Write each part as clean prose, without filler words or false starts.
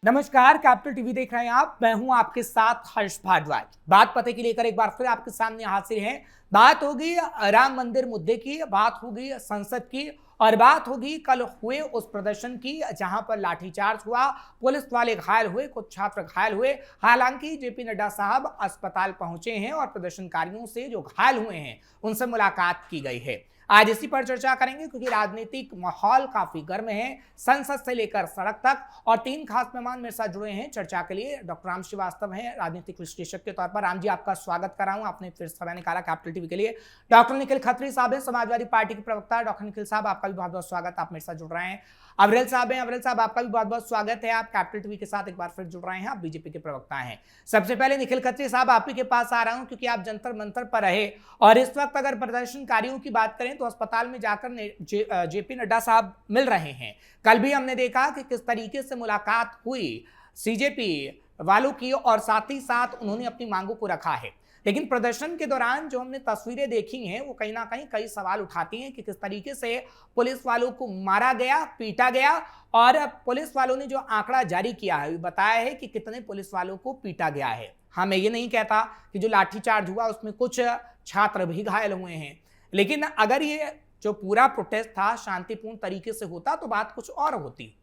नमस्कार, capital TV देख रहे हैं आप। मैं हूं आपके साथ हर्ष भारद्वाज। बात पते की लेकर एक बार फिर आपके सामने हाजिर हैं। बात होगी राम मंदिर मुद्दे की, बात होगी संसद की और बात होगी कल हुए उस प्रदर्शन की जहां पर लाठीचार्ज हुआ, पुलिस वाले घायल हुए, कुछ छात्र घायल हुए। हालांकि जेपी नड्डा साहब अस्पताल पहुंचे हैं और प्रदर्शनकारियों से जो घायल हुए हैं उनसे मुलाकात की गई है। आज इसी पर चर्चा करेंगे क्योंकि राजनीतिक माहौल काफी गर्म है, संसद से लेकर सड़क तक। और तीन खास मेहमान मेरे साथ जुड़े हैं चर्चा के लिए। डॉक्टर राम श्रीवास्तव हैं राजनीतिक विश्लेषक के तौर पर। राम जी, आपका स्वागत कर रहा हूं, आपने फिर समय निकाला कैपिटल टीवी के लिए। डॉक्टर निखिल खत्री साहब हैं, समाजवादी पार्टी के प्रवक्ता। डॉक्टर निखिल साहब, आपका भी बहुत बहुत स्वागत, आप मेरे साथ जुड़ रहे हैं। अवरेल साहब हैं, अवरेल साहब आपका भी बहुत बहुत स्वागत है, आप कैपिटल टीवी के साथ एक बार फिर जुड़ रहे हैं, आप बीजेपी के प्रवक्ता हैं। सबसे पहले निखिल खत्री साहब, आप ही के पास आ रहा हूं क्योंकि आप जंतर मंतर पर रहे और इस वक्त अगर प्रदर्शनकारियों की बात करें तो अस्पताल में जाकर जेपी नड्डा साहब मिल रहे हैं। कल भी हमने देखा कि किस तरीके से मुलाकात हुई सीजेपी वालों की और साथ ही साथ उन्होंने अपनी मांगों को रखा है। लेकिन प्रदर्शन के दौरान जो हमने तस्वीरें देखी हैं वो कहीं ना कहीं कई सवाल उठाती हैं कि किस तरीके से पुलिस वालों को मारा गया, पीटा गया। और पुलिस वालों ने जो आंकड़ा जारी किया है, बताया है कि कितने पुलिस वालों को पीटा गया है। हाँ, मैं ये नहीं कहता कि जो लाठीचार्ज हुआ उसमें कुछ छात्र भी घायल हुए हैं, लेकिन अगर ये जो पूरा प्रोटेस्ट था शांतिपूर्ण तरीके से होता तो बात कुछ और होती।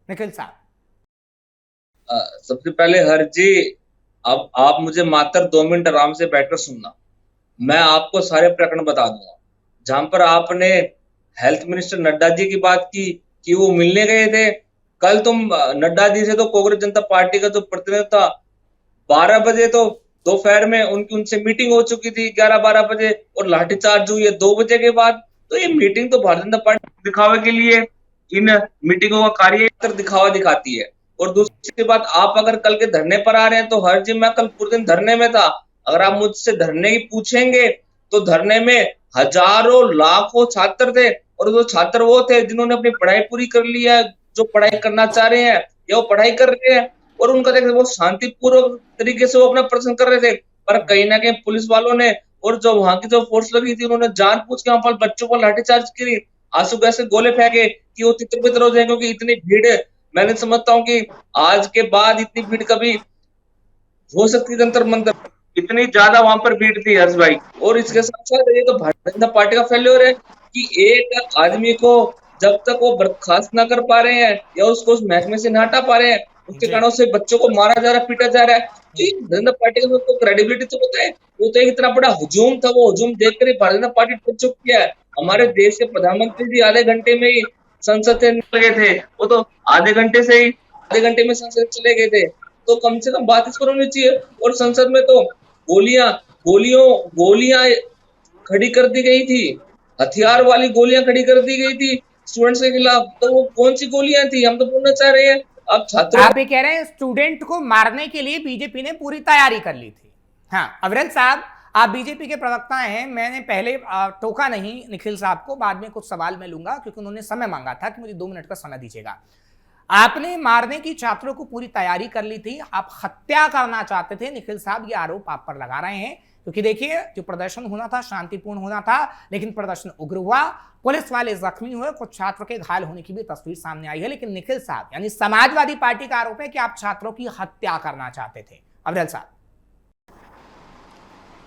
निखिल साहब, सबसे पहले हर जी, अब आप मुझे मात्र 2 मिनट आराम से बैठकर सुनना। मैं आपको सारे प्रकरण बता दूंगा। जहां पर आपने हेल्थ मिनिस्टर नड्डा जी की बात की कि वो मिलने गए थे, कल तुम नड्डा जी से तो कांग्रेस जनता पार्टी का जो प्रतिनिधि था, 12 बजे तो दोपहर में उनकी उनसे मीटिंग हो चुकी थी, 11-12 बजे, और लाठीचार्ज हुई है 2 बजे के बाद। तो ये मीटिंग तो भारतीय जनता पार्टी दिखावे के लिए, इन मीटिंगों का कार्य दिखावा दिखाती है। और दूसरी बात, आप अगर कल के धरने पर आ रहे हैं तो हर जी, मैं कल पूरे दिन धरने में था। अगर आप मुझसे धरने की पूछेंगे तो धरने में हजारों लाखों छात्र थे, और वो छात्र वो थे जिन्होंने अपनी पढ़ाई पूरी कर ली है, जो पढ़ाई करना चाह रहे हैं या वो पढ़ाई कर रहे हैं, और उनका देखिए वो शांतिपूर्वक तरीके से वो अपना प्रदर्शन कर रहे थे। पर कहीं ना कहीं पुलिस वालों ने और जो वहां की जो फोर्स लगी थी, उन्होंने जानबूझ के वहां पर बच्चों पर लाठीचार्ज करी, आंसू गैस के गोले फेंके कि वो तितर बितर हो जाए, क्योंकि इतनी भीड़ है। मैं समझता हूँ कि आज के बाद इतनी भीड़ कभी हो सकती है जंतर मंतर, इतनी ज्यादा वहां पर भीड़ थी हर्ष भाई। और इसके साथ साथ ये तो भारतीय जनता पार्टी का फेल्योर है कि एक आदमी को जब तक वो बर्खास्त ना कर पा रहे हैं या उसको उस महकमे से ना हटा पा रहे हैं, उसके जी कारणों से बच्चों को मारा जा रहा है, पीटा जा रहा है। तो ये भारतीय जनता पार्टी का तो क्रेडिबिलिटी तो होता है। वो तो एक इतना बड़ा हुजूम था, वो हुजूम देखकर ही भारतीय जनता पार्टी टूट चुकी है। हमारे देश के प्रधानमंत्री जी आधे घंटे में ही संसद से निकल गए थे, वो तो आधे घंटे में संसद चले गए थे। तो कम से कम बात इस पर होनी चाहिए। और संसद में तो गोलियां गोलियों गोलियां खड़ी कर दी गई थी, हथियार वाली गोलियां खड़ी कर दी गई थी स्टूडेंट्स के खिलाफ। तो वो कौन सी गोलियां थी, हम तो पूछना चाह रहे हैं। अब छात्रों आप ये कह रहे हैं स्टूडेंट को मारने के लिए बीजेपी ने पूरी तैयारी कर ली थी। हाँ, अवरेल साहब, आप बीजेपी के प्रवक्ता हैं, मैंने पहले टोका नहीं निखिल साहब को, बाद में कुछ सवाल मैं लूंगा क्योंकि उन्होंने समय मांगा था कि मुझे 2 मिनट का समय दीजिएगा। आपने मारने की छात्रों को पूरी तैयारी कर ली थी, आप हत्या करना चाहते थे, निखिल साहब ये आरोप आप पर लगा रहे हैं। क्योंकि देखिए, जो प्रदर्शन होना था शांतिपूर्ण होना था, लेकिन प्रदर्शन उग्र हुआ, पुलिस वाले जख्मी हुए, कुछ छात्रों के घायल होने की भी तस्वीर सामने आई है। लेकिन निखिल साहब यानी समाजवादी पार्टी का आरोप है कि आप छात्रों की हत्या करना चाहते थे। अफजल साहब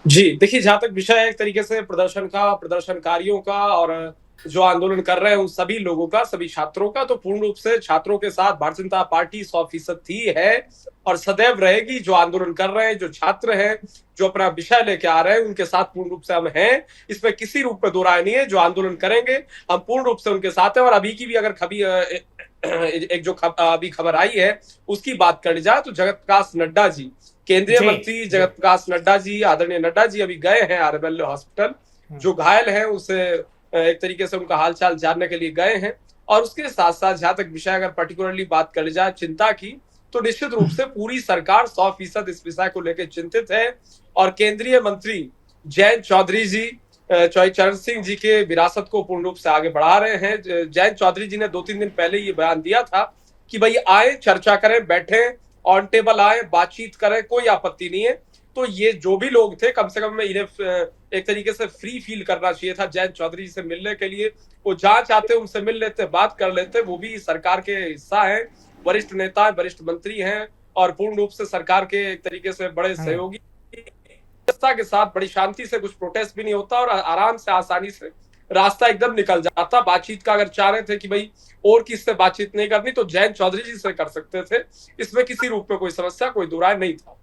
जी देखिए, जहां तक विषय है एक तरीके से प्रदर्शनकारियों का और जो आंदोलन कर रहे हैं उन सभी लोगों का, सभी छात्रों का, तो पूर्ण रूप से छात्रों के साथ भारतीय जनता पार्टी 100% थी, है और सदैव रहेगी। जो आंदोलन कर रहे हैं, जो छात्र हैं, जो अपना विषय लेके आ रहे हैं, उनके साथ पूर्ण रूप से हम हैं। इसमें किसी रूप में दो राय नहीं है। जो आंदोलन करेंगे हम पूर्ण रूप से उनके साथ हैं। और अभी की भी अगर एक जो अभी खबर आई है उसकी बात करनी जाए तो जगत प्रकाश नड्डा जी, केंद्रीय मंत्री जगत प्रकाश नड्डा जी, आदरणीय नड्डा जी अभी गए हैं आरएमएल हॉस्पिटल। जो घायल हैं उसे एक तरीके से उनका हालचाल जानने के लिए गए हैं। और उसके साथ साथ जहां तक विषय अगर पर्टिकुलरली बात करी जाए चिंता की, तो निश्चित रूप से पूरी सरकार 100% इस विषय को लेकर चिंतित है। और केंद्रीय मंत्री जयंत चौधरी जी, चरण सिंह जी के विरासत को पूर्ण रूप से आगे बढ़ा रहे हैं। जयंत चौधरी जी ने 2-3 दिन पहले ये बयान दिया था कि भाई आए, चर्चा करें, बैठे, ऑन टेबल आए, बातचीत करें, कोई आपत्ति नहीं है। तो ये जो भी लोग थे, कम से कम में इन्हें एक तरीके से फ्री फील करना चाहिए था जयंत चौधरी से मिलने के लिए। वो जहां चाहते उनसे मिल लेते, बात कर लेते, वो भी सरकार के हिस्सा है। वरिष्ठ नेता हैं, वरिष्ठ मंत्री हैं और पूर्ण रूप से सरकार के एक तरीके से बड़े सहयोगी के साथ बड़ी शांति से, कुछ प्रोटेस्ट भी नहीं होता और आराम से आसानी से रास्ता एकदम निकल जाता। बातचीत का अगर चाह रहे थे कि भाई और किससे बातचीत नहीं करनी तो जयंत चौधरी जी से कर सकते थे, इसमें किसी रूप में कोई समस्या, कोई दुराय नहीं था।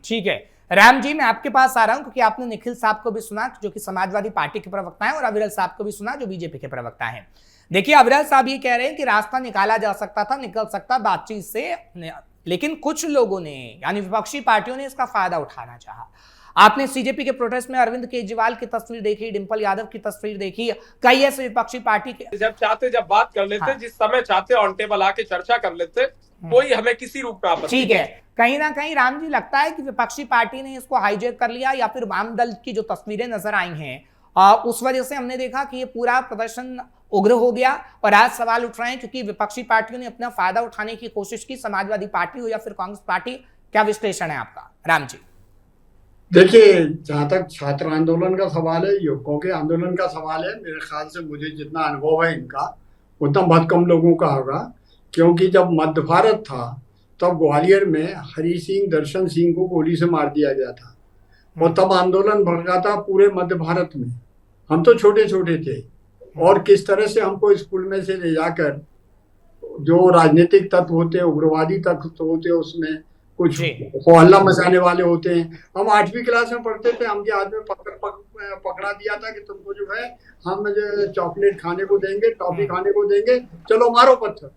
ठीक है राम जी, मैं आपके पास आ रहा हूं क्योंकि आपने निखिल साहब को भी सुना जो कि समाजवादी पार्टी के प्रवक्ता हैं और अविरल साहब को भी सुना जो बीजेपी के प्रवक्ता हैं। देखिए अविरल साहब ये कह रहे हैं कि रास्ता निकाला जा सकता था, निकल सकता बातचीत से, लेकिन कुछ लोगों ने यानी विपक्षी पार्टियों ने इसका फायदा उठाना चाहा। आपने सीजेपी के प्रोटेस्ट में अरविंद केजरीवाल की तस्वीर देखी, डिंपल यादव की तस्वीर देखी, कई ऐसे विपक्षी पार्टी के जब चाहते जब बात कर लेते, जिस समय चाहते ऑन टेबल आके चर्चा कर लेते, कोई हमें किसी रूप में आपत्ति। ठीक है, कहीं ना कहीं राम जी लगता है कि विपक्षी पार्टी ने इसको हाईजैक कर लिया या फिर वाम दल की जो तस्वीरें नजर आई हैं उस वजह से हमने देखा कि ये पूरा प्रदर्शन उग्र हो गया और आज सवाल उठ रहे हैं क्योंकि विपक्षी पार्टियों ने अपना फायदा उठाने की कोशिश की, समाजवादी पार्टी हो या फिर कांग्रेस पार्टी। क्या विश्लेषण है आपका राम जी? देखिए, जहाँ तक छात्र आंदोलन का सवाल है, युवकों के आंदोलन का सवाल है, मेरे ख्याल से मुझे जितना अनुभव है इनका उतना बहुत कम लोगों का होगा, क्योंकि जब मध्य भारत था तब ग्वालियर में हरि सिंह, दर्शन सिंह को गोली से मार दिया गया था और तब आंदोलन भड़का था पूरे मध्य भारत में। हम तो छोटे छोटे थे और किस तरह से हमको स्कूल में से ले जाकर जो राजनीतिक तत्व होते, उग्रवादी तत्व होते, उसमें कुछ हल्ला मचाने वाले होते हैं। हम 8वीं क्लास में पढ़ते थे, हमके हाथ में पकड़ा दिया था कि तुमको जो है हम चॉकलेट खाने को देंगे, टॉफी खाने को देंगे, चलो मारो पत्थर।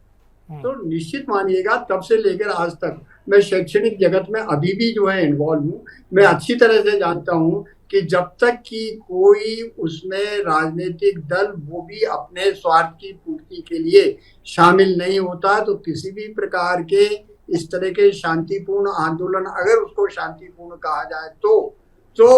तो निश्चित मानिएगा तब से लेकर आज तक मैं शैक्षणिक जगत में अभी भी जो है इन्वॉल्व हूँ। मैं अच्छी तरह से जानता हूँ कि जब तक कि कोई उसमें राजनीतिक दल वो भी अपने स्वार्थ की पूर्ति के लिए शामिल नहीं होता तो किसी भी प्रकार के इस तरह के शांतिपूर्ण आंदोलन, अगर उसको शांतिपूर्ण कहा जाए तो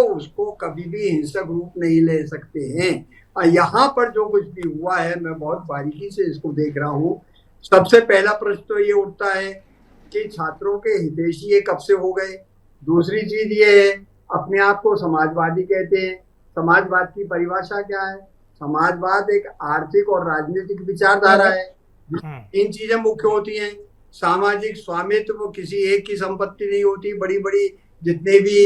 उसको कभी भी हिंसक रूप नहीं ले सकते हैं। यहाँ पर जो कुछ भी हुआ है मैं बहुत बारीकी से इसको देख रहा हूँ। सबसे पहला प्रश्न तो ये उठता है कि छात्रों के हितैषी ये कब से हो गए। दूसरी चीज ये है, अपने आप को समाजवादी कहते हैं। समाजवाद की परिभाषा क्या है? समाजवाद एक आर्थिक और राजनीतिक विचारधारा है। तीन चीजें मुख्य होती हैं। सामाजिक स्वामित्व, किसी एक की संपत्ति नहीं होती, बड़ी बड़ी जितने भी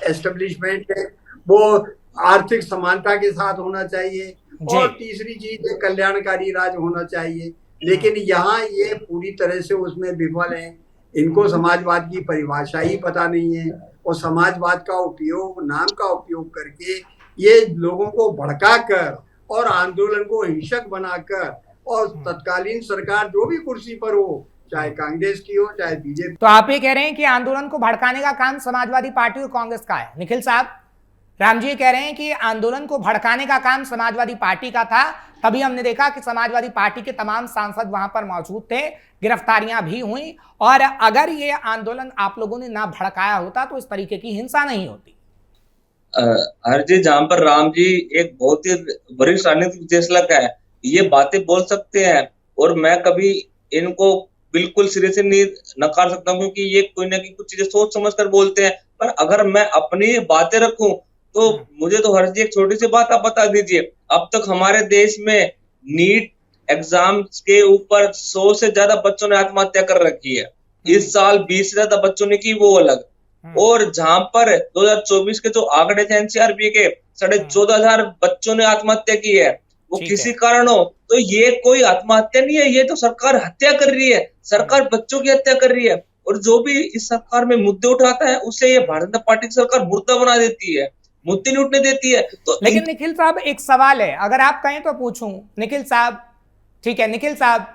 एस्टेब्लिशमेंट है वो आर्थिक समानता के साथ होना चाहिए, और तीसरी चीज है कल्याणकारी राज होना चाहिए। लेकिन यहाँ ये पूरी तरह से उसमें विफल है। इनको समाजवाद की परिभाषा ही पता नहीं है और समाजवाद का उपयोग, नाम का उपयोग करके ये लोगों को भड़का कर और आंदोलन को हिंसक बनाकर, और तत्कालीन सरकार जो भी कुर्सी पर हो, चाहे कांग्रेस की हो चाहे बीजेपी। तो आप ये कह रहे हैं कि आंदोलन को भड़काने का काम समाजवादी पार्टी और कांग्रेस का है। निखिल साहब, राम जी कह रहे हैं कि आंदोलन को भड़काने का काम समाजवादी पार्टी का था। तभी हमने देखा कि समाजवादी पार्टी के तमाम सांसद वहां पर मौजूद थे, गिरफ्तारियां भी हुई, और अगर ये आंदोलन आप लोगों ने ना भड़काया होता तो इस तरीके की हिंसा नहीं होती। हर जी, जहां पर राम जी एक बहुत ही वरिष्ठ राजनीतिक विश्लेषक है, ये बातें बोल सकते हैं और मैं कभी इनको बिल्कुल सिरे से नहीं नकार सकता हूं, क्योंकि ये कोई ना कोई कुछ चीजें सोच समझ कर बोलते हैं। पर अगर मैं अपनी बातें रखूं तो मुझे तो हर जी एक छोटी सी बात आप बता दीजिए। अब तक हमारे देश में नीट एग्जाम के ऊपर 100 से ज्यादा बच्चों ने आत्महत्या कर रखी है। इस साल 20 से ज्यादा बच्चों ने की, वो अलग। और जहां पर 2024 के जो आंकड़े थे एनसीआरबी के, 14,500 बच्चों ने आत्महत्या की है। वो किसी कारण हो तो ये कोई आत्महत्या नहीं है, ये तो सरकार हत्या कर रही है। सरकार बच्चों की हत्या कर रही है, और जो भी इस सरकार में मुद्दे उठाता है उसे ये भारतीय जनता पार्टी की सरकार मुर्दा बना देती है, मुद्दे नहीं उठने देती है। तो लेकिन निखिल साहब, एक सवाल है, अगर आप कहें तो पूछूं। निखिल साहब, ठीक है, निखिल साहब,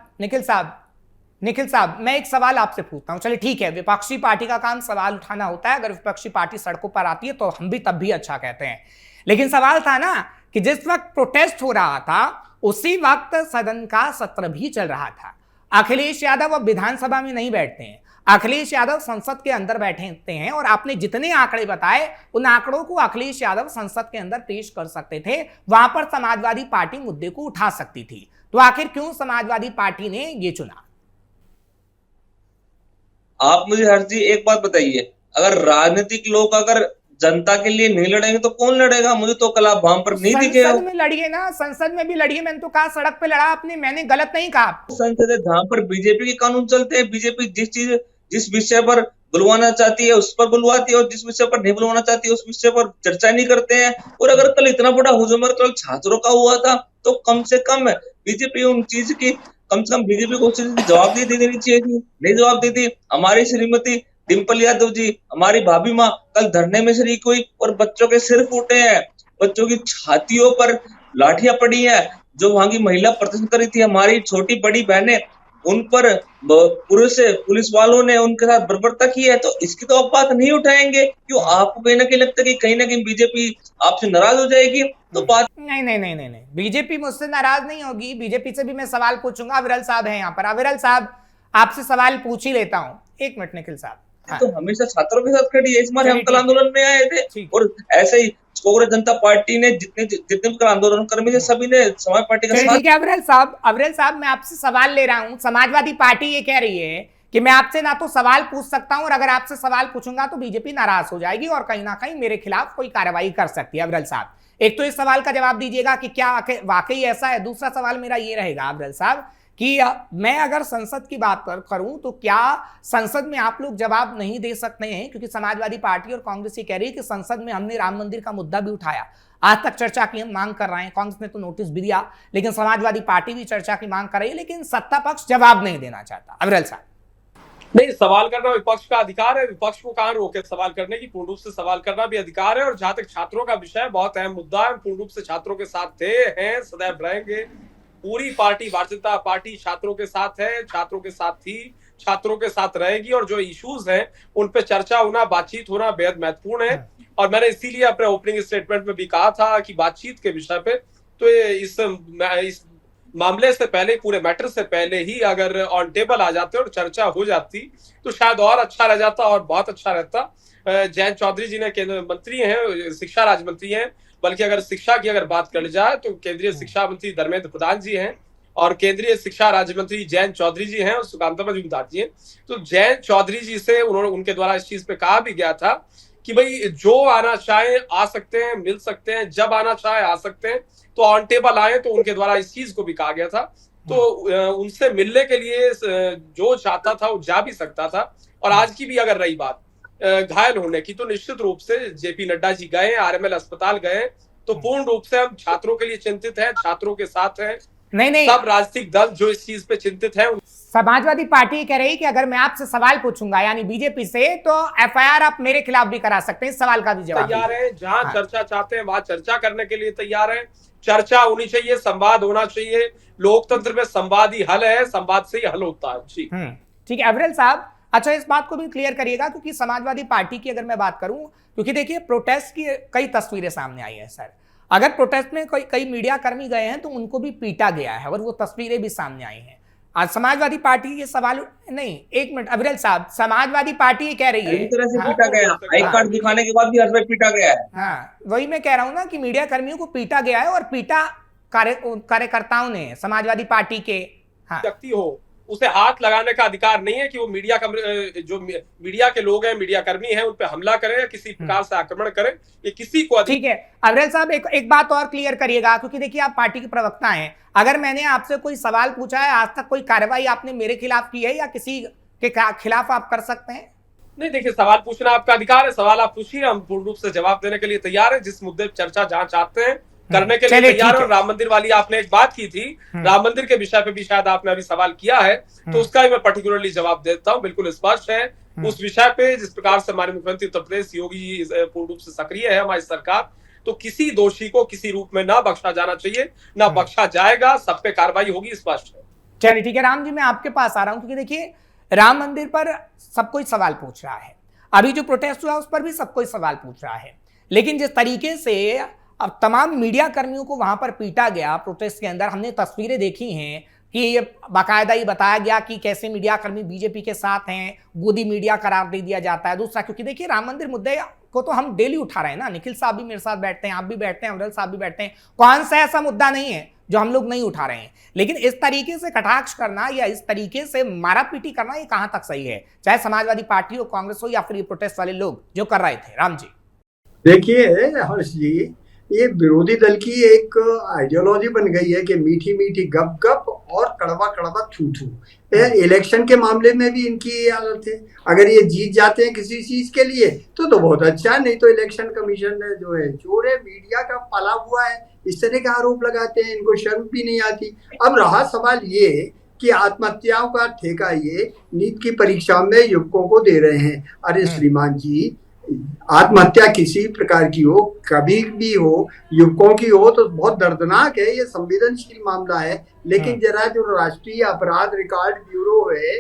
मैं एक सवाल आपसे पूछता हूं। चलिए ठीक है, विपक्षी पार्टी का काम सवाल उठाना होता है। अगर विपक्षी पार्टी सड़कों पर आती है तो हम भी तब भी अच्छा कहते हैं। लेकिन सवाल था ना कि जिस वक्त प्रोटेस्ट हो रहा था उसी वक्त सदन का सत्र भी चल रहा था। अखिलेश यादव अब विधानसभा में नहीं बैठते हैं, अखिलेश यादव संसद के अंदर बैठते हैं, और आपने जितने आंकड़े बताए उन आंकड़ों को अखिलेश यादव संसद के अंदर पेश कर सकते थे। वहां पर समाजवादी पार्टी मुद्दे को उठा सकती थी। तो आखिर क्यों समाजवादी पार्टी ने ये चुना? आप मुझे हर जी एक बात बताइए, अगर राजनीतिक लोग अगर जनता के लिए नहीं लड़ेंगे तो कौन लड़ेगा? मुझे तो कल आप वहां पर नहीं दिखे हो। संसद में लड़िए ना, संसद में भी लड़िए। मैंने तो कहा सड़क पे लड़ा आपने, मैंने गलत नहीं कहा। संसद है जहां पर बीजेपी के कानून चलते हैं, बीजेपी जिस विषय पर बुलवाना चाहती है उस पर बुलवाती है, और जिस विषय पर नहीं बुलवाना चाहती है उस विषय पर चर्चा नहीं करते हैं। और अगर कल इतना बड़ा हुजूम कल छात्रों का हुआ था तो कम से कम बीजेपी उन चीज की कम से कम बीजेपी को जवाब दे देनी चाहिए थी, नहीं जवाब दी थी। हमारी श्रीमती डिम्पल यादव जी, हमारी भाभी माँ कल धरने में शरीक हुई और बच्चों के सिर फूटे हैं, बच्चों की छातियों पर लाठियां पड़ी है। जो वहां की महिला प्रदर्शन करी थी, हमारी छोटी बड़ी बहनें, उन पर पुलिस वालों ने उनके साथ बर्बरता की है। तो इसकी तो आप बात नहीं उठाएंगे? क्यों आपको कहीं ना कहीं लगता है कि कहीं ना कहीं बीजेपी आपसे नाराज हो जाएगी? तो बात नहीं नहीं नहीं नहीं नहीं, बीजेपी मुझसे नाराज नहीं होगी। बीजेपी से भी मैं सवाल पूछूंगा। अविरल साहब हैं यहाँ पर। अविरल साहब, आपसे सवाल पूछ ही लेता हूँ। एक मिनट निखिल साहब। हाँ। तो हमेशा छात्रों के साथ खड़ी है। इस बार हम कल आंदोलन में आए थे और ऐसे ही कांग्रेस जनता पार्टी ने जितने कल आंदोलन कर्मी थे सभी ने समाज पार्टी का साथ। ठीक है अविरल साहब, मैं आपसे सवाल ले रहा हूँ। समाजवादी पार्टी ये कह रही है कि मैं आपसे ना तो सवाल पूछ सकता हूं और अगर आपसे सवाल पूछूंगा तो बीजेपी नाराज हो जाएगी और कहीं ना कहीं मेरे खिलाफ कोई कार्रवाई कर सकती है। अविरल साहब, एक तो इस सवाल का जवाब दीजिएगा कि क्या वाकई ऐसा है। दूसरा सवाल मेरा ये रहेगा अविरल साहब कि मैं अगर संसद की बात करूं तो क्या संसद में आप लोग जवाब नहीं दे सकते हैं? क्योंकि समाजवादी पार्टी और कांग्रेस ये कह रही है कि संसद में हमने राम मंदिर का मुद्दा भी उठाया, आज तक चर्चा की हम मांग कर रहे हैं। कांग्रेस ने तो नोटिस भी दिया, लेकिन समाजवादी पार्टी भी चर्चा की मांग कर रही है, लेकिन सत्ता पक्ष जवाब नहीं देना चाहता। अविरल साहब, नहीं, सवाल करना विपक्ष का अधिकार है। विपक्ष को कहां रोके सवाल करने की? पूर्ण रूप से सवाल करना भी अधिकार है। और जहां तक छात्रों का विषय बहुत अहम मुद्दा है, पूर्ण रूप से छात्रों के साथ थे, हैं, सदैव रहेंगे। पूरी पार्टी भारतीय जनता पार्टी छात्रों के साथ है, छात्रों के साथ थी, छात्रों के साथ रहेगी। और जो इश्यूज हैं उन पे चर्चा होना, बातचीत होना बेहद महत्वपूर्ण है। और मैंने इसीलिए अपने ओपनिंग स्टेटमेंट में भी कहा था कि बातचीत के विषय पे तो इस मामले से पहले, पूरे मैटर से पहले ही अगर ऑन टेबल आ जाते और चर्चा हो जाती तो शायद और अच्छा रह जाता और बहुत अच्छा रहता। जयंत चौधरी जी ने केंद्रीय मंत्री हैं, शिक्षा राज्य मंत्री हैं, बल्कि अगर शिक्षा की अगर बात कर जाए तो केंद्रीय शिक्षा मंत्री धर्मेंद्र प्रधान जी हैं और केंद्रीय शिक्षा राज्य मंत्री जयंत चौधरी जी हैं और सुकांता मजूमदार जी हैं। तो जयंत चौधरी जी से उनके द्वारा इस चीज पे कहा भी गया था कि भाई जो आना चाहे आ सकते हैं, मिल सकते हैं, जब आना चाहे आ सकते हैं, तो ऑन टेबल आए। तो उनके द्वारा इस चीज को भी कहा गया था। तो उनसे मिलने के लिए जो चाहता था वो जा भी सकता था। और आज की भी अगर रही बात घायल होने की, तो निश्चित रूप से जेपी नड्डा जी गए, आरएमएल अस्पताल गए। तो पूर्ण रूप से हम छात्रों के लिए चिंतित हैं, छात्रों के साथ हैं। नहीं, सब राजनीतिक दल जो इस चीज पे चिंतित है। समाजवादी पार्टी कह रही है कि अगर मैं आपसे सवाल पूछूंगा यानी बीजेपी से, तो एफआईआर आप मेरे खिलाफ भी करा सकते हैं। इस सवाल का भी जवाब तैयार है। जहां चर्चा चाहते हैं वहां चर्चा करने के लिए तैयार है। चर्चा होनी चाहिए, संवाद होना चाहिए। लोकतंत्र में संवाद ही हल है, संवाद से ही हल होता है। जी ठीक है अविरल साहब, अच्छा इस बात को भी क्लियर करिएगा क्योंकि समाजवादी पार्टी की अगर मैं बात करूं, क्योंकि देखिए प्रोटेस्ट की कई तस्वीरें सामने आई है सर। अगर प्रोटेस्ट में कई मीडिया कर्मी गए हैं तो उनको भी पीटा गया है और वो तस्वीरें भी सामने आई हैं। आज समाजवादी पार्टी ये सवाल नहीं, एक मिनट अविरल साहब, समाजवादी पार्टी ये कह रही है तरह से पीटा गया, आई कार्ड दिखाने के बाद भी हर पीटा गया है। हाँ, वही मैं कह रहा हूं ना कि मीडिया कर्मियों को पीटा गया है और पीटा कार्यकर्ताओं ने समाजवादी पार्टी के। हाँ, व्यक्ति हो उसे हाथ लगाने का अधिकार नहीं है कि वो जो मीडिया के लोग हैं, मीडिया कर्मी हैं, उन पे हमला करें या किसी प्रकार से आक्रमण करें, ये किसी को। ठीक है अविरल साहब, एक बात और क्लियर करिएगा क्योंकि देखिए आप पार्टी के प्रवक्ता हैं। अगर मैंने आपसे कोई सवाल पूछा है, आज तक कोई कार्रवाई आपने मेरे खिलाफ की है या किसी के खिलाफ आप कर सकते हैं? नहीं, देखिए सवाल पूछना आपका अधिकार है, सवाल आप पूछिए, हम पूर्ण रूप से जवाब देने के लिए तैयार है। जिस मुद्दे पर चर्चा जहां चाहते हैं करने के लिए तैयार है। और राम मंदिर वाली आपने एक बात की थी, राम मंदिर के विषय पे भी शायद आपने अभी सवाल किया है, तो उसका ही मैं पर्टिकुलरली जवाब देता हूँ। बिल्कुल स्पष्ट है उस विषय पे। जिस प्रकार से हमारे मुख्यमंत्री उत्तर प्रदेश योगी जी पूर्ण रूप से सक्रिय है हमारी सरकार, तो किसी दोषी को किसी रूप में ना बख्शा जाना चाहिए, ना बख्शा जाएगा। सब पे कार्रवाई होगी, स्पष्ट है। चलिए ठीक है राम जी, मैं आपके पास आ रहा हूं क्योंकि देखिए राम मंदिर पर सब कोई सवाल पूछ रहा है, अभी जो प्रोटेस्ट हुआ उस पर भी सब कोई सवाल पूछ रहा है, लेकिन जिस तरीके से अब तमाम मीडिया कर्मियों को वहां पर पीटा गया प्रोटेस्ट के अंदर, हमने तस्वीरें देखी हैं कि बाकायदा ये बताया गया कि कैसे मीडिया कर्मी बीजेपी के साथ हैं, गोदी मीडिया करार दे दिया जाता है। दूसरा, क्योंकि देखिए राम मंदिर मुद्दे को तो हम डेली उठा रहे हैं ना, निखिल साहब भी मेरे साथ बैठते हैं, आप भी बैठते हैं, अविरल साहब भी बैठते हैं, कौन सा ऐसा मुद्दा नहीं है जो हम लोग नहीं उठा रहे हैं। लेकिन इस तरीके से कटाक्ष करना या इस तरीके से मारापीटी करना, ये कहां तक सही है, चाहे समाजवादी पार्टी हो, कांग्रेस हो या फिर ये प्रोटेस्ट वाले लोग जो कर रहे थे? राम जी, देखिए हर्ष जी, ये विरोधी दल की एक आइडियोलॉजी बन गई है कि मीठी मीठी गप गप और कड़वा कड़वा थू थू। इलेक्शन के मामले में भी इनकी ये हालत है। अगर ये जीत जाते हैं किसी चीज के लिए तो बहुत अच्छा है, नहीं तो इलेक्शन कमीशन जो है चोर है, मीडिया का पाला हुआ है, इस तरह के आरोप लगाते हैं, इनको शर्म भी नहीं आती। अब रहा सवाल ये कि आत्महत्याओं का ठेका ये नीट की परीक्षा में युवकों को दे रहे हैं। अरे श्रीमान जी, आत्महत्या किसी प्रकार की हो, कभी भी हो, युवकों की हो तो बहुत दर्दनाक है, ये संवेदनशील मामला है। लेकिन जरा जो राष्ट्रीय अपराध रिकॉर्ड ब्यूरो है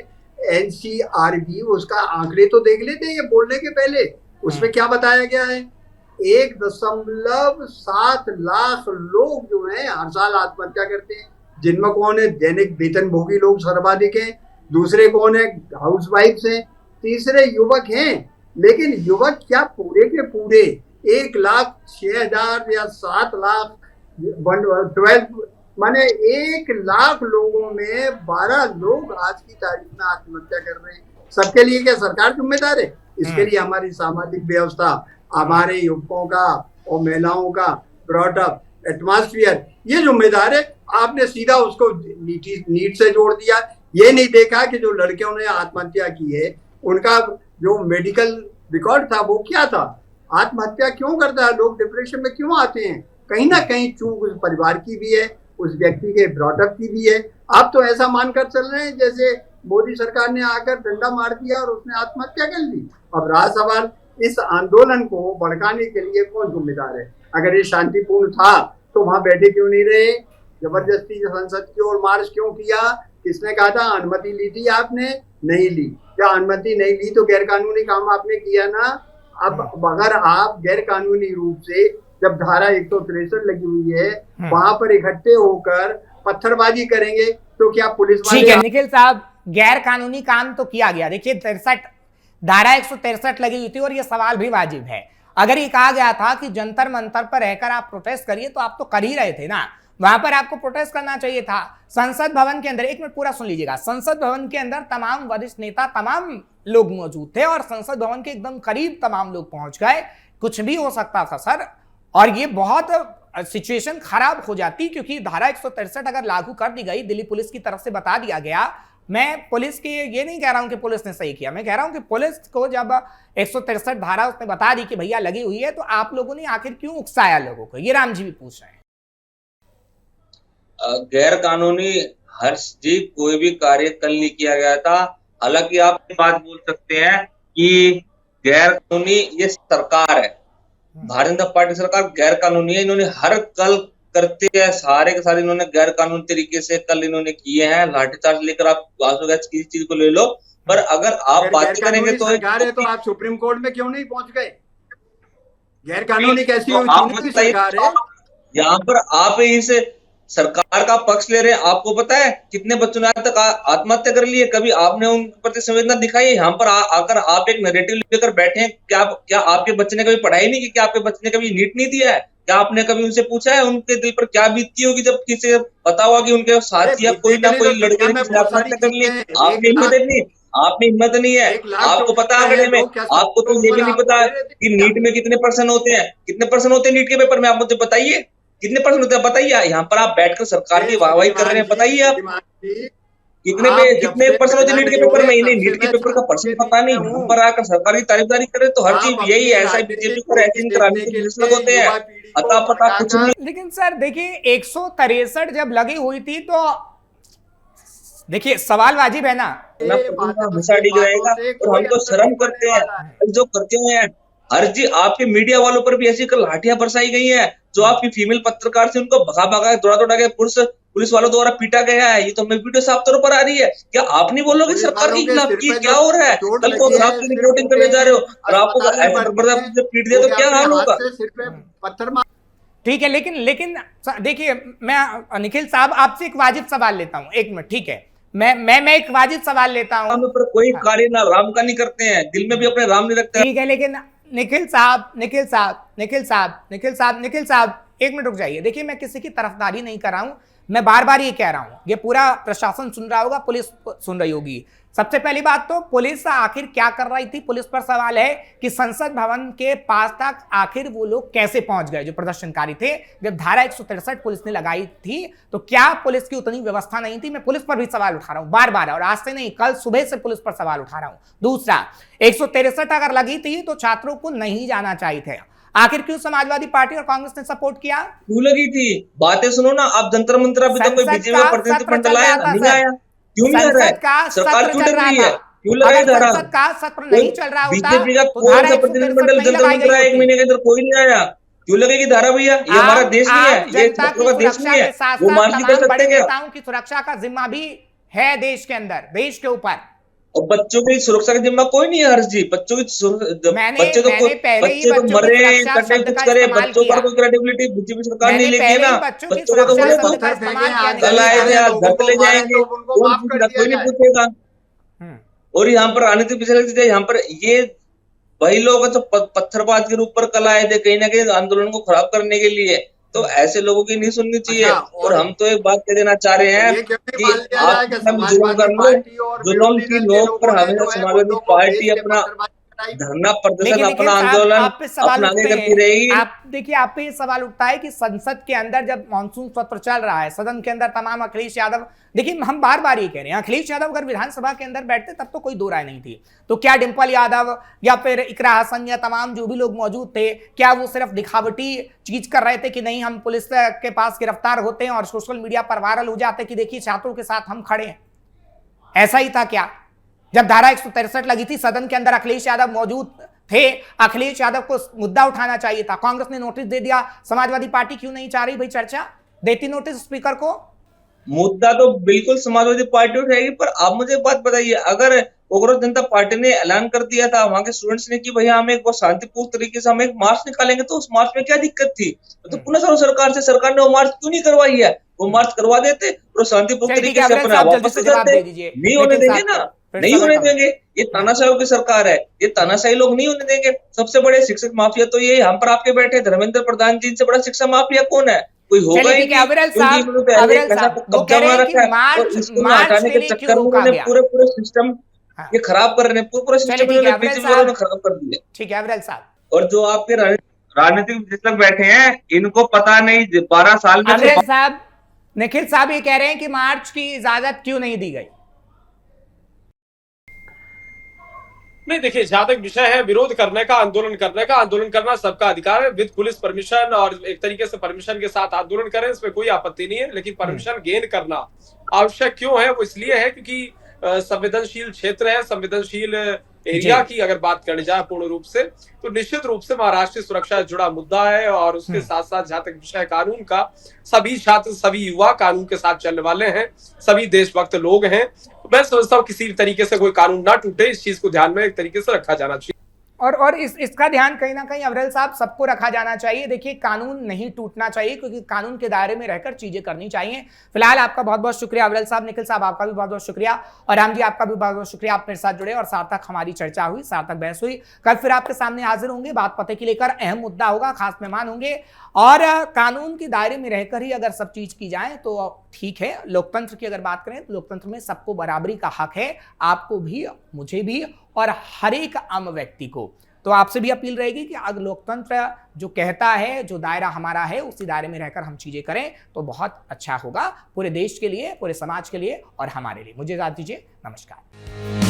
NCRB, उसका आंकड़े तो देख लेते हैं ये बोलने के पहले। उसमें क्या बताया गया है? 1.7 लाख लोग जो हैं हर साल आत्महत्या करते हैं, जिनमें कौन है? दैनिक वेतनभोगी लोग सर्वाधिक हैं, दूसरे कौन है? हाउसवाइफ्स हैं, तीसरे युवक हैं। लेकिन युवक क्या पूरे के पूरे 1,06,000 या 7 लाख 12 माने 1 लाख लोगों में 12 लोग आज की तारीख में आत्महत्या कर रहे हैं। सबके लिए क्या सरकार जिम्मेदार है? इसके लिए हमारी सामाजिक व्यवस्था, हमारे युवकों का और महिलाओं का ब्रॉटअप एटमॉस्फेयर ये जिम्मेदार है। आपने सीधा उसको नीट से जोड़ दिया। ये नहीं देखा कि जो लड़कियों ने आत्महत्या की है उनका जो मेडिकल रिकॉर्ड था वो क्या था, आत्महत्या क्यों करता है, लोग डिप्रेशन में क्यों आते हैं। कहीं ना कहीं चूक उस परिवार की भी है, उस व्यक्ति के ब्रॉटअप की भी है। आप तो ऐसा मानकर चल रहे हैं जैसे मोदी सरकार ने आकर डंडा मार दिया और उसने आत्महत्या कर ली। अब रहा सवाल, इस आंदोलन को भड़काने के लिए कौन जिम्मेदार है? अगर ये शांतिपूर्ण था तो वहां बैठे क्यों नहीं रहे? जबरदस्ती संसद की ओर मार्च क्यों किया? किसने कहा था? अनुमति ली थी आपने? नहीं ली। क्या अनुमति नहीं ली तो गैर कानूनी काम आपने किया ना। अब अगर आप गैर कानूनी रूप से जब धारा 163 लगी हुई है वहां पर इकट्ठे होकर पत्थरबाजी करेंगे तो क्या पुलिस वाले? ठीक है निखिल साहब, गैर कानूनी काम तो किया गया। देखिए 63 धारा 163 लगी हुई थी और यह सवाल भी वाजिब है। अगर ये कहा गया था कि जंतर मंतर पर रहकर आप प्रोटेस्ट करिए तो आप तो कर ही रहे थे ना, वहां पर आपको प्रोटेस्ट करना चाहिए था। संसद भवन के अंदर, एक मिनट पूरा सुन लीजिएगा, संसद भवन के अंदर तमाम वरिष्ठ नेता, तमाम लोग मौजूद थे और संसद भवन के एकदम करीब तमाम लोग पहुंच गए। कुछ भी हो सकता था सर, और ये बहुत सिचुएशन खराब हो जाती, क्योंकि धारा 163 अगर लागू कर दी गई, दिल्ली पुलिस की तरफ से बता दिया गया। मैं पुलिस की ये नहीं कह रहा हूं कि पुलिस ने सही किया, मैं कह रहा हूं कि पुलिस को जब 163 धारा उसने बता दी कि भैया लगी हुई है, तो आप लोगों ने आखिर क्यों उकसाया लोगों को? ये राम जी भी पूछ रहे हैं। गैर कानूनी हर्ष जी कोई भी कार्य कल नहीं किया गया था। हालांकि आप ये बात बोल सकते हैं कि गैर कानूनी ये सरकार है, भारतीय जनता पार्टी सरकार गैर कानूनी है। इन्होंने हर कल करते हैं, सारे के सारे इन्होंने गैर कानूनी तरीके से कल इन्होंने किए हैं। लाठीचार्ज लेकर आप किसी चीज को ले लो, पर अगर आप बात करेंगे तो सरकार है तो आप सुप्रीम कोर्ट में क्यों नहीं पहुंच गए? गैर कानूनी कैसी तो हुई सरकार है? यहाँ पर आप इस सरकार का पक्ष ले रहे हैं। आपको पता है कितने बच्चों ने आज तक आत्महत्या कर ली है? कभी आपने उनके प्रति संवेदना दिखाई है? यहाँ पर आकर आप एक नैरेटिव लेकर बैठे हैं। क्या आपके बच्चे ने कभी पढ़ाई नहीं की? क्या आपके बच्चे ने कभी नीट नहीं दिया है? क्या आपने कभी उनसे पूछा है उनके दिल पर क्या बीतती होगी जब किसी पता हुआ कि उनके साथी या कोई ना कोई लड़के ने आत्महत्या कर ली? आपने हिम्मत नहीं है। आपको पता आंकड़े में, आपको तो ये भी नहीं पता कि नीट में कितने परसेंट होते हैं, नीट के पेपर में? आप मुझे बताइए कितने परसेंट होते हैं, बताइए। यहाँ पर आप बैठकर सरकार की वाहवाही कर रहे हैं, बताइए आप कितने परसेंट होते हैं नीट के पेपर में? इन्हें नीट के पेपर का परसेंट पता नहीं, यहाँ पर आकर सरकार की तारीफदारी कर रहे। तो हर चीज यही है, ऐसा बीजेपी को रैंकिंग कराने के लिए होते हैं, अता पता कुछ नहीं। लेकिन सर देखिए 163 जब लगी हुई थी तो देखिए सवाल वाजिब है ना, घुसा डिग रहेगा और हम तो शर्म करते हैं जो करते हुए हैं। हर जी आपके मीडिया वालों पर भी ऐसी लाठियां बरसाई गई हैं। जो आपकी फीमेल पत्रकार थी उनको भगा दौड़ा के पुलिस वालों द्वारा पीटा गया है। ये तो हमें वीडियो साफ तौर पर आ रही है। क्या आप नहीं बोलोगे सरकार के खिलाफ की क्या हो रहा है? कल को अगर आप रिपोर्टिंग करने जा रहे हो और आपको ऐसे पीट दिया तो क्या हाल होगा? ठीक है, लेकिन देखिए मैं निखिल साहब आपसे एक वाजिब सवाल लेता हूँ, एक मिनट ठीक है, मैं एक वाजिब सवाल लेता हूँ। हम पर कोई कार्य ना राम का नहीं करते हैं, दिल में भी अपने राम नहीं रखते। ठीक है, लेकिन निखिल साहब एक मिनट रुक जाइए। देखिए, मैं किसी की तरफदारी नहीं कर रहा हूं, मैं बार बार ये कह रहा हूं, ये पूरा प्रशासन सुन रहा होगा, पुलिस सुन रही होगी। सबसे पहली बात तो पुलिस आखिर क्या कर रही थी, पुलिस पर सवाल है कि संसद भवन के पास तक आखिर वो लोग कैसे पहुंच गए जो प्रदर्शनकारी थे। जब धारा 163 पुलिस ने लगाई थी तो क्या पुलिस की उतनी व्यवस्था नहीं थी? मैं पुलिस पर भी सवाल उठा रहा हूं बार बार, और आज से नहीं, कल सुबह से पुलिस पर सवाल उठा रहा हूं। दूसरा, 163 अगर लगी थी तो छात्रों को नहीं जाना चाहिए थे, आखिर क्यों समाजवादी पार्टी और कांग्रेस ने सपोर्ट किया? क्यों लगी थी? बातें सुनो ना। आप जंतर मंतर अभी तक कोई बीजेपी का प्रतिनिधिमंडल आया नहीं आया? क्यों नहीं आ रहा है? सरकार क्यों डर रही है? क्यों लगाई धारा? संसद का सत्र नहीं चल रहा होता बीजेपी का तो कौन धारा सा 163 प्रतिनिधिमंडल नहीं जंतर लगाई मंतर आया? गई एक महीने के अंदर कोई नहीं आया। क्यों लगेगी धारा भैया? ये हमारा देश नहीं है, ये जनता की छात्रों का देश सुरक्षा नहीं के है। साथ वो साथ मार्च नहीं कर तमाम सकते बड़े क्या? नेताओं की सुरक्षा का जिम्मा भी है देश के अंदर, देश के ऊपर। और बच्चों की सुरक्षा का जिम्मा कोई नहीं है हर्ष जी। बच्चों की मैंने पहले ही बच्चे तो बच्चों की मरे, सुरक्षा कटे, शब्द कुछ का करे, इस्तेमाल बच्चों पर किया। कोई क्रेडिबिलिटी बीजेपी सरकार नहीं मैंने लेगी पहले ना। ही बच्चों की बच्चों को तो सुरक्षा बोले तो शब्द का इस्तेमाल किया नहीं। कल आए थे, आज घर चले लोगों को जाएंगे, मारे तो उनको कौन माफ कर पूछेगा? दिया कोई नहीं जाए। पूछेगा। और यहाँ पर राजनीतिक विषय यहाँ पर ये वही लोग हैं जो पत्थरबाज के रूप पर कल आए थे कहीं ना कहीं आंदोलन को खराब करने के लिए। तो ऐसे लोगों की नहीं सुननी चाहिए। अच्छा, और हम तो एक बात कह देना चाह रहे हैं ये क्यों नहीं कि मान लिया जाए आप कि जुल्म समाजवादी कर लो, पार्टी और जुल्म विरोधी की दल के नोक पर लोगों ने हमेशा जो है समाजवादी मुद्दों को पार्टी भेज के अपना पत्थरबाजी कराई? धरना प्रदर्शन, लेकिन अपना साहब, आंदोलन आप पे सवाल अपना आगे उठते करती हैं। रहेगी। आप देखिए, आप पे सवाल उठता है कि संसद के अंदर जब मानसून सत्र चल रहा है, सदन के अंदर तमाम अखिलेश यादव, देखिए हम बार बार ये कह रहे हैं, अखिलेश यादव अगर विधानसभा के अंदर बैठते तब तो कोई दो राय नहीं थी। तो क्या डिंपल यादव या फिर इकरा हसन या तमाम जो भी लोग मौजूद थे, क्या वो सिर्फ दिखावटी चीज कर रहे थे कि नहीं हम पुलिस के पास गिरफ्तार होते हैं और सोशल मीडिया पर वायरल हो जाते कि देखिए छात्रों के साथ हम खड़े हैं? ऐसा ही था क्या? जब धारा 163 लगी थी, सदन के अंदर अखिलेश यादव मौजूद थे, अखिलेश यादव को मुद्दा उठाना चाहिए था। कांग्रेस ने नोटिस दे दिया, समाजवादी पार्टी क्यों नहीं चाह रही भाई चर्चा? देती नोटिस स्पीकर को। मुद्दा तो बिल्कुल समाजवादी पार्टी उठाएगी। पर आप मुझे एक बात बताइए, अगर कांग्रेस जनता पार्टी ने ऐलान कर दिया था वहां के स्टूडेंट्स ने कि भैया हम एक बहुत शांतिपूर्ण तरीके से हम एक मार्च निकालेंगे, तो उस मार्च में क्या दिक्कत थी? तो पुनः सरकार से, सरकार ने वो मार्च क्यों नहीं करवाई है? वो मार्च करवा देते और शांतिपूर्ण तरीके से अपना वापस करते। नहीं होने देंगे ना, नहीं होने देंगे। ये तानाशाही की सरकार है, ये तानाशाही लोग नहीं होने देंगे। सबसे बड़े शिक्षक माफिया तो ये हम पर आपके बैठे धर्मेंद्र प्रधान जी से बड़ा शिक्षा माफिया कौन है? कोई होगा ही नहीं। अविरल साहब, कब्जा में रखा है और इसको हटाने के चक्कर में उन्होंने पूरे सिस्टम ये खराब कर रहे हैं, पूरे सिस्टम में खराब कर दिया। ठीक है अविरल साहब, और जो आपके राजनीतिक विश्लेषक बैठे हैं इनको पता नहीं 12 साल में अविरल साहब, निखिल साहब ये कह रहे हैं कि मार्च की इजाजत क्यों नहीं दी गई? नहीं, देखिए, जहां तक विषय है विरोध करने का, आंदोलन करना सबका अधिकार है, विद पुलिस परमिशन और एक तरीके से परमिशन के साथ आंदोलन करें, इसमें कोई आपत्ति नहीं है। लेकिन परमिशन गेन करना आवश्यक क्यों है? वो इसलिए है क्योंकि संवेदनशील क्षेत्र है, संवेदनशील एरिया की अगर बात करने जाए पूर्ण रूप से, तो निश्चित रूप से महाराष्ट्र सुरक्षा से जुड़ा मुद्दा है। और उसके साथ साथ जहां तक विषय कानून का, सभी छात्र, सभी युवा कानून के साथ चलने वाले हैं, सभी देशभक्त लोग हैं। मैं समझता हूँ किसी भी तरीके से कोई कानून ना टूटे, इस चीज को ध्यान में एक तरीके से रखा जाना चाहिए। और इसका ध्यान कहीं ना कहीं अविरल साहब सबको रखा जाना चाहिए। देखिए, कानून नहीं टूटना चाहिए क्योंकि कानून के दायरे में रहकर चीजें करनी चाहिए। फिलहाल आपका बहुत बहुत शुक्रिया अविरल साहब। निखिल साहब आपका भी बहुत बहुत शुक्रिया, और राम जी आपका भी बहुत बहुत शुक्रिया, आप मेरे साथ जुड़े और सार्थक हमारी चर्चा हुई, सार्थक बहस हुई। कल फिर आपके सामने हाजिर होंगे, बात पते की लेकर अहम मुद्दा होगा, खास मेहमान होंगे, और कानून के दायरे में रहकर ही अगर सब चीज की जाए तो ठीक है। लोकतंत्र की अगर बात करें तो लोकतंत्र में सबको बराबरी का हक है, आपको भी, मुझे भी, और हर एक आम व्यक्ति को। तो आपसे भी अपील रहेगी कि अगर लोकतंत्र जो कहता है, जो दायरा हमारा है, उसी दायरे में रहकर हम चीजें करें तो बहुत अच्छा होगा पूरे देश के लिए, पूरे समाज के लिए और हमारे लिए। मुझे इजाजत दीजिए, नमस्कार।